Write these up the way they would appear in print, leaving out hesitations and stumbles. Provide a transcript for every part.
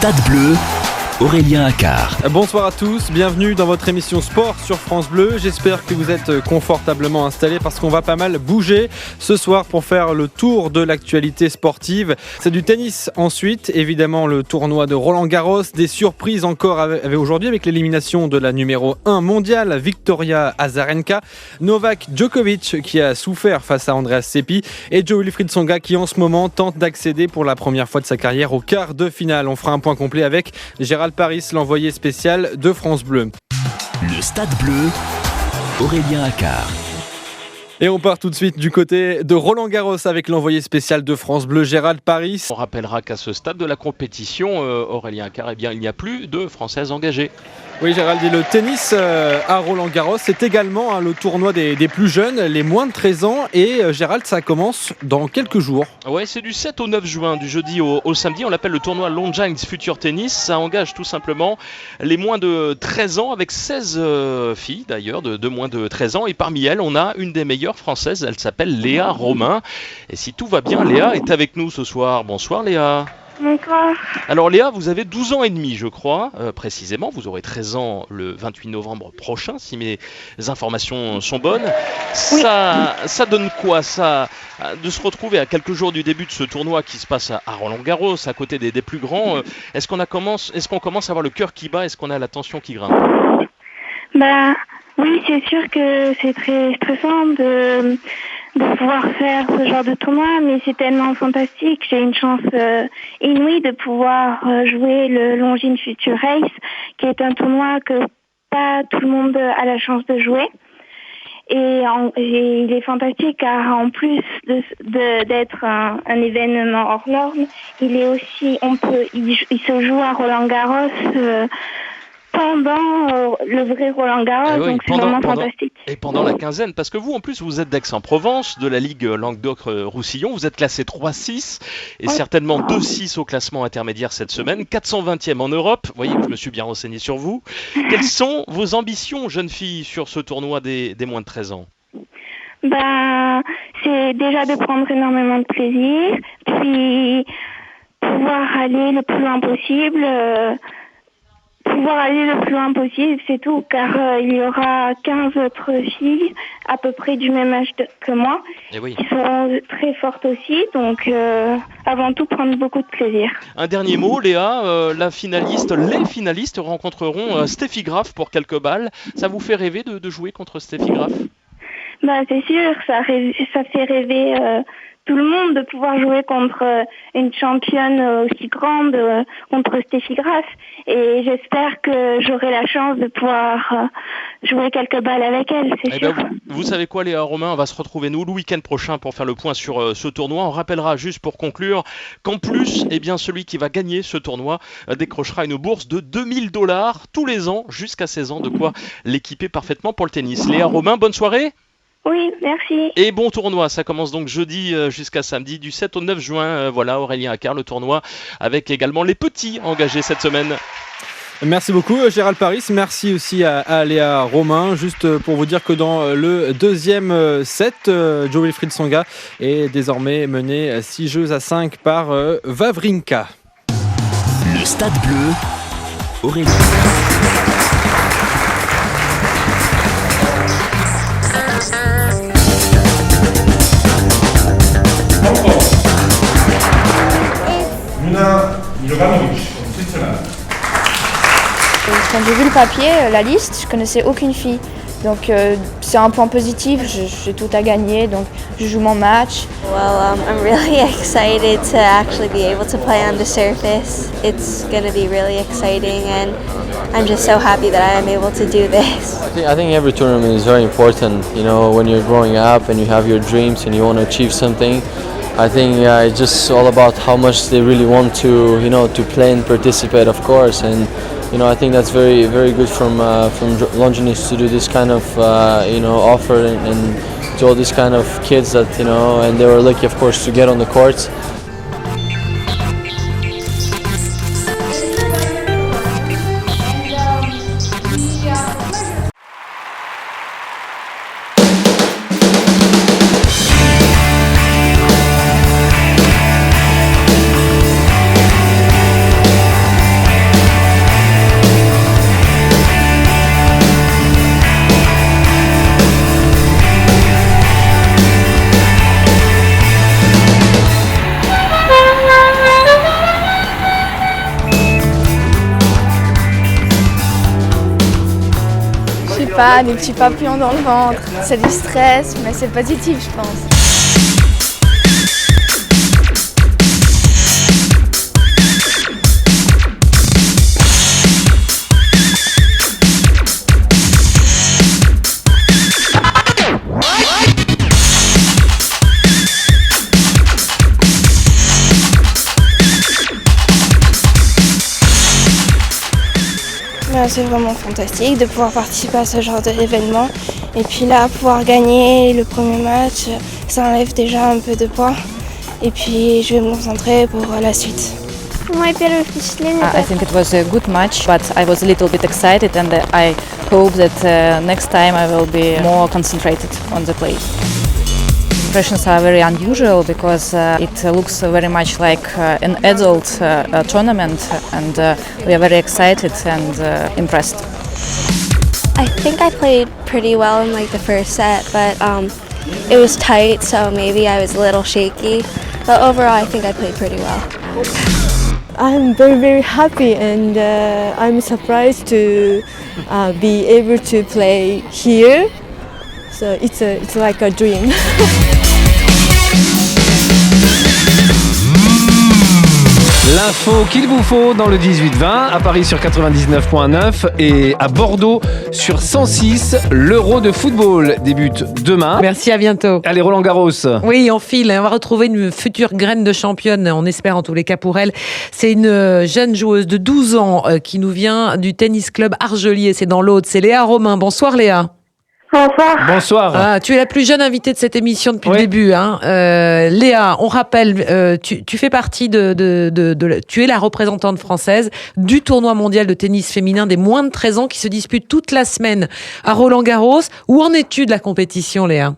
Stade Bleu, Aurélien Accart. Bonsoir à tous, bienvenue dans votre émission Sport sur France Bleu. J'espère que vous êtes confortablement installés parce qu'on va pas mal bouger ce soir pour faire le tour de l'actualité sportive. C'est du tennis ensuite, évidemment le tournoi de Roland-Garros, des surprises encore avec aujourd'hui avec l'élimination de la numéro 1 mondiale, Victoria Azarenka, Novak Djokovic qui a souffert face à Andreas Seppi et Jo-Wilfried Tsonga qui en ce moment tente d'accéder pour la première fois de sa carrière au quart de finale. On fera un point complet avec Gérald Paris, l'envoyé spécial de France Bleu. Le Stade Bleu, Aurélien Accart. Et on part tout de suite du côté de Roland-Garros avec l'envoyé spécial de France Bleu, Gérald Paris. On rappellera qu'à ce stade de la compétition, Aurélien Accart, il n'y a plus de Françaises engagées. Oui Gérald, et le tennis à Roland-Garros, c'est également le tournoi des plus jeunes, les moins de 13 ans. Et Gérald, ça commence dans quelques jours. Ouais, c'est du 7 au 9 juin, du jeudi au samedi. On l'appelle le tournoi Longines Future Tennis. Ça engage tout simplement les moins de 13 ans avec 16 filles d'ailleurs de moins de 13 ans. Et parmi elles, on a une des meilleures françaises. Elle s'appelle Léa Romain. Et si tout va bien, Léa est avec nous ce soir. Bonsoir Léa. Bonsoir. Alors Léa, vous avez 12 ans et demi je crois, précisément, vous aurez 13 ans le 28 novembre prochain si mes informations sont bonnes. Oui. Ça donne quoi ça, de se retrouver à quelques jours du début de ce tournoi qui se passe à Roland-Garros, à côté des plus grands, est-ce qu'on commence à avoir le cœur qui bat, est-ce qu'on a la tension qui grimpe? Oui, c'est sûr que c'est très stressant de pouvoir faire ce genre de tournoi, mais c'est tellement fantastique. J'ai une chance inouïe de pouvoir jouer le Longines Future Race, qui est un tournoi que pas tout le monde a la chance de jouer. Et il est fantastique car en plus d'être un événement hors norme, il est aussi, il se joue à Roland-Garros pendant le vrai Roland-Garros, donc c'est vraiment fantastique. Et pendant la quinzaine, parce que vous en plus vous êtes d'Aix-en-Provence, de la Ligue Languedoc-Roussillon, vous êtes classé 3-6 et certainement 2-6 au classement intermédiaire cette semaine, 420e en Europe, vous voyez que je me suis bien renseigné sur vous. Quelles sont vos ambitions, jeune fille, sur ce tournoi des moins de 13 ans? C'est déjà de prendre énormément de plaisir, puis pouvoir aller le plus loin possible. C'est tout, car il y aura 15 autres filles à peu près du même âge que moi, qui seront très fortes aussi, donc avant tout prendre beaucoup de plaisir. Un dernier mot, Léa, les finalistes rencontreront Steffi Graf pour quelques balles. Ça vous fait rêver de jouer contre Steffi Graf? C'est sûr, ça fait rêver tout le monde de pouvoir jouer contre une championne aussi grande, contre Steffi Graf. Et j'espère que j'aurai la chance de pouvoir jouer quelques balles avec elle, c'est sûr. Vous savez quoi Léa Romain, on va se retrouver nous le week-end prochain pour faire le point sur ce tournoi. On rappellera juste pour conclure qu'en plus, celui qui va gagner ce tournoi décrochera une bourse de $2000 tous les ans jusqu'à 16 ans, de quoi l'équiper parfaitement pour le tennis. Léa Romain, bonne soirée. Oui, merci. Et bon tournoi, ça commence donc jeudi jusqu'à samedi, du 7 au 9 juin. Voilà, Aurélien Accart, le tournoi avec également les petits engagés cette semaine. Merci beaucoup Gérald Paris, merci aussi à Léa Romain. Juste pour vous dire que dans le deuxième set, Jo-Wilfried Tsonga est désormais mené 6-5 par Wawrinka. Le Stade Bleu, Aurélien. Quand j'ai vu le papier, la liste, je connaissais aucune fille. Donc c'est un point positif, j'ai tout à gagner, donc je joue mon match. Well, I'm really excited to actually be able to play on the surface. It's going to be really exciting and I'm just so happy that I am able to do this. I think every tournament is very important, you know, when you're growing up and you have your dreams and you want to achieve something. I think it's just all about how much they really want to, to play and participate, of course. And I think that's very, very good from Longines to do this kind of, offer and to all these kind of kids that, and they were lucky, of course, to get on the courts. pas, des petits papillons dans le ventre. C'est du stress, mais c'est positif, je pense. C'est vraiment fantastique de pouvoir participer à ce genre d'événement. Et puis là, pouvoir gagner le premier match, ça enlève déjà un peu de poids. Et puis je vais me concentrer pour la suite. I think it was a good match, but I was a little bit excited and I hope that next time I will be more concentrated on the play. Impressions are very unusual because it looks very much like an adult tournament, and we are very excited and impressed. I think I played pretty well in like the first set, but it was tight, so maybe I was a little shaky. But overall, I think I played pretty well. I'm very, very happy, and I'm surprised to be able to play here. So it's like a dream. L'info qu'il vous faut dans le 18-20, à Paris sur 99.9 et à Bordeaux sur 106. L'Euro de football débute demain. Merci, à bientôt. Allez, Roland Garros. Oui, on file. On va retrouver une future graine de championne, on espère en tous les cas pour elle. C'est une jeune joueuse de 12 ans qui nous vient du tennis club Argelier. C'est dans l'Aude. C'est Léa Romain. Bonsoir Léa. Bonsoir. Bonsoir. Ah, tu es la plus jeune invitée de cette émission depuis le début. Hein. Léa, on rappelle, tu fais partie tu es la représentante française du tournoi mondial de tennis féminin des moins de 13 ans qui se dispute toute la semaine à Roland-Garros. Où en es-tu de la compétition, Léa ?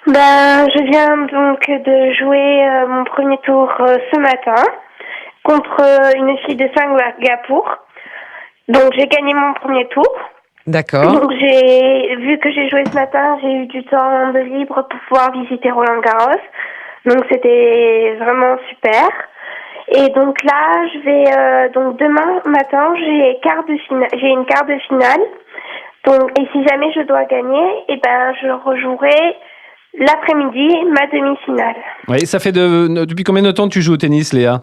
Je viens donc de jouer mon premier tour ce matin contre une fille de Singapour. Donc j'ai gagné mon premier tour. D'accord. Donc vu que j'ai joué ce matin, j'ai eu du temps de libre pour pouvoir visiter Roland Garros. Donc c'était vraiment super. Et donc là, je vais donc demain matin, j'ai une quart de finale. Donc et si jamais je dois gagner, je rejouerai l'après-midi ma demi-finale. Oui, ça fait depuis combien de temps tu joues au tennis, Léa ?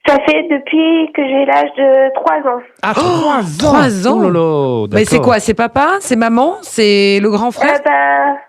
Ça fait depuis que j'ai l'âge de 3 ans. Ah, 3 ans 3 ans. Oh là là, mais c'est quoi ? C'est papa ? C'est maman ? C'est le grand frère ?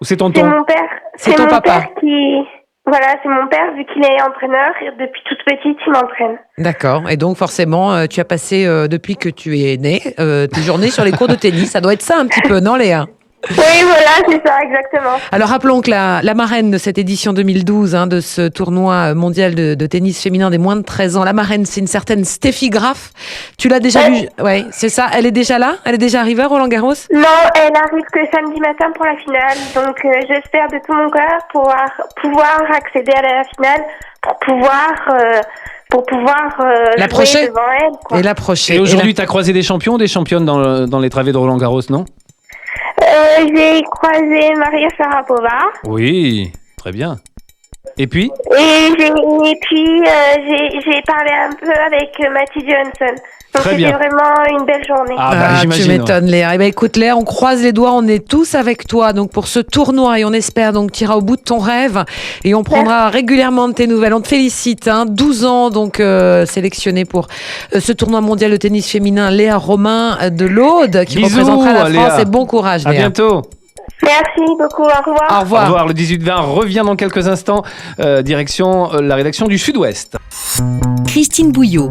Ou c'est tonton ? C'est mon père. C'est ton mon papa. Père qui... Voilà, c'est mon père, vu qu'il est entraîneur, et depuis toute petite, il m'entraîne. D'accord. Et donc, forcément, tu as passé, depuis que tu es née, tes journées sur les cours de tennis. Ça doit être ça un petit peu, non, Léa ? Oui, voilà, c'est ça, exactement. Alors, rappelons que la marraine de cette édition 2012, de ce tournoi mondial de tennis féminin des moins de 13 ans, la marraine, c'est une certaine Steffi Graf. Tu l'as déjà vue ? Oui, c'est ça. Elle est déjà là ? Elle est déjà arrivée à Roland-Garros ? Non, elle arrive que samedi matin pour la finale. Donc, j'espère de tout mon cœur pouvoir accéder à la finale pour pouvoir jouer devant elle. Quoi. Et l'approcher. Et aujourd'hui, tu as croisé des champions, des championnes dans les travées de Roland-Garros, non ? J'ai croisé Maria Sharapova. Oui, très bien. Et puis j'ai parlé un peu avec Matthew Johnson. Donc c'était vraiment une belle journée. Tu m'étonnes, Léa. Écoute, Léa, on croise les doigts, on est tous avec toi donc pour ce tournoi et on espère donc tu iras au bout de ton rêve et on prendra régulièrement de tes nouvelles. On te félicite, 12 ans donc sélectionnée pour ce tournoi mondial de tennis féminin. Léa Romain de l'Aude qui représentera la France. Et bon courage, Léa. À bientôt. Merci beaucoup, au revoir. Au revoir. Au revoir. Le 18-20 revient dans quelques instants. Direction la rédaction du Sud-Ouest. Christine Bouillot,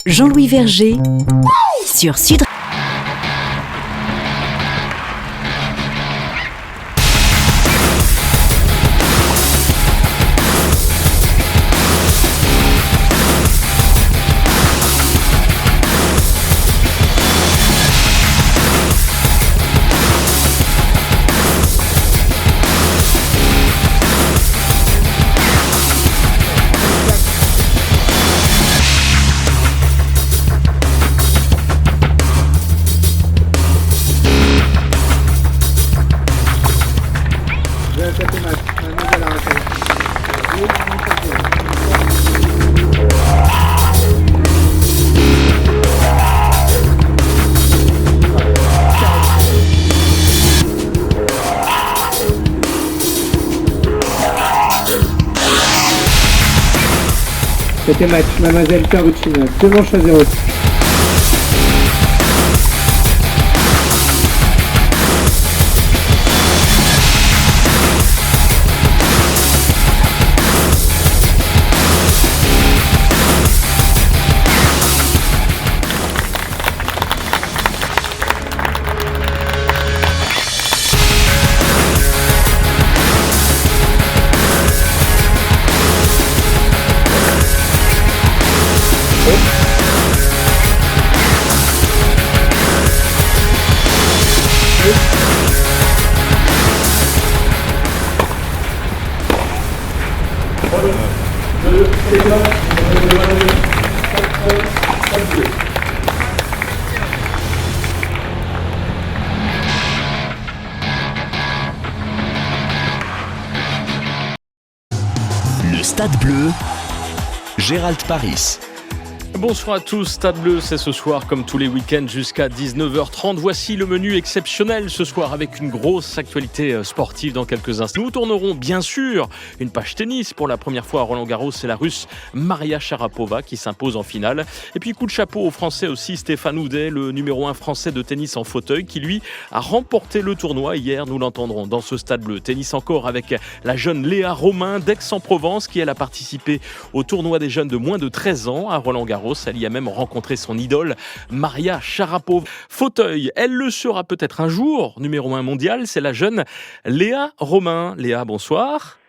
Jean-Louis Verger sur Sud. Côté match, Mademoiselle Caruccina, 2 manches à 0. Le Stade Bleu, Gérald Paris. Bonsoir à tous, Stade Bleu, c'est ce soir comme tous les week-ends jusqu'à 19h30. Voici le menu exceptionnel ce soir avec une grosse actualité sportive dans quelques instants. Nous tournerons bien sûr une page tennis pour la première fois à Roland-Garros. C'est la Russe Maria Sharapova qui s'impose en finale. Et puis coup de chapeau au Français aussi, Stéphane Houdet, le numéro 1 français de tennis en fauteuil qui lui a remporté le tournoi hier. Nous l'entendrons dans ce Stade Bleu. Tennis encore avec la jeune Léa Romain d'Aix-en-Provence qui elle a participé au tournoi des jeunes de moins de 13 ans à Roland-Garros. Elle y a même rencontré son idole, Maria Sharapova. Fauteuil, elle le sera peut-être un jour, numéro 1 mondial, c'est la jeune Léa Romain. Léa, bonsoir.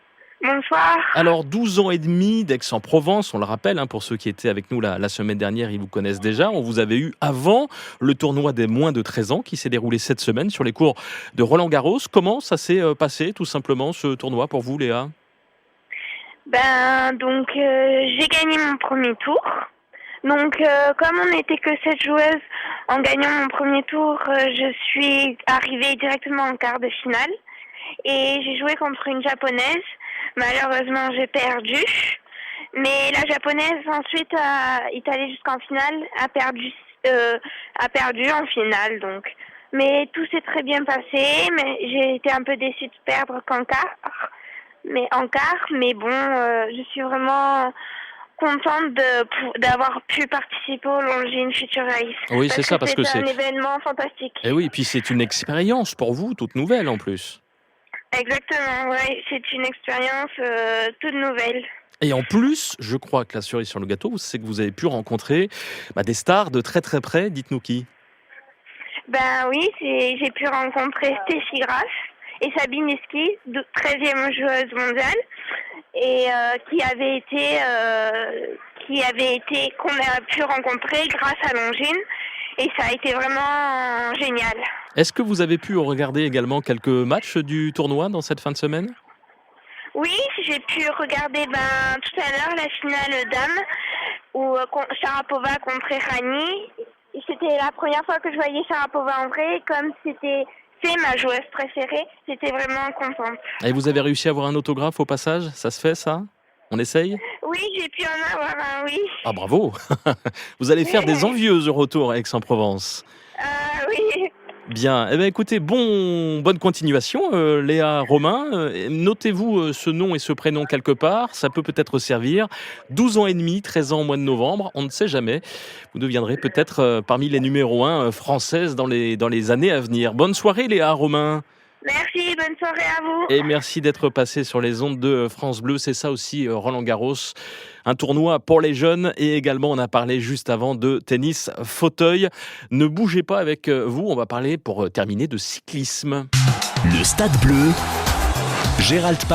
Bonsoir. Alors, 12 ans et demi d'Aix-en-Provence, on le rappelle, pour ceux qui étaient avec nous la semaine dernière, ils vous connaissent déjà. On vous avait eu avant le tournoi des moins de 13 ans qui s'est déroulé cette semaine sur les cours de Roland-Garros. Comment ça s'est passé, tout simplement, ce tournoi pour vous, Léa ? J'ai gagné mon premier tour. Donc, comme on n'était que 7 joueuses, en gagnant mon premier tour, je suis arrivée directement en quart de finale. Et j'ai joué contre une japonaise. Malheureusement, j'ai perdu. Mais la japonaise, ensuite, est allée jusqu'en finale, a perdu en finale. Donc. Mais tout s'est très bien passé. Mais j'ai été un peu déçue de perdre qu'en quart. Mais bon, je suis vraiment contente d'avoir pu participer au Longines Future Race. Oui, c'est ça, parce que c'est un événement fantastique. Et oui, puis c'est une expérience pour vous, toute nouvelle en plus. Exactement, oui, c'est une expérience toute nouvelle. Et en plus, je crois que la cerise sur le gâteau, c'est que vous avez pu rencontrer des stars de très très près. Dites-nous qui ? Oui, j'ai pu rencontrer Steffi Graf et Sabine Esqui, 13e joueuse mondiale, et qu'on a pu rencontrer grâce à Longines, et ça a été vraiment génial. Est-ce que vous avez pu regarder également quelques matchs du tournoi dans cette fin de semaine ? Oui, j'ai pu regarder tout à l'heure la finale dames où Sharapova contre Errani. C'était la première fois que je voyais Sharapova en vrai, comme c'est ma joueuse préférée, j'étais vraiment contente. Et vous avez réussi à avoir un autographe au passage ? Ça se fait ça ? On essaye ? Oui, j'ai pu en avoir un, oui. Ah bravo. Vous allez faire des envieuses au retour à Aix-en-Provence. Oui. Bien, écoutez, bonne continuation, Léa Romain. Notez-vous ce nom et ce prénom quelque part, ça peut peut-être servir. 12 ans et demi, 13 ans au mois de novembre, on ne sait jamais. Vous deviendrez peut-être parmi les numéros 1 françaises dans les années à venir. Bonne soirée, Léa Romain. Merci, bonne soirée à vous. Et merci d'être passé sur les ondes de France Bleu. C'est ça aussi, Roland-Garros. Un tournoi pour les jeunes. Et également, on a parlé juste avant de tennis fauteuil. Ne bougez pas avec vous. On va parler, pour terminer, de cyclisme. Le Stade Bleu, Gérald Paris.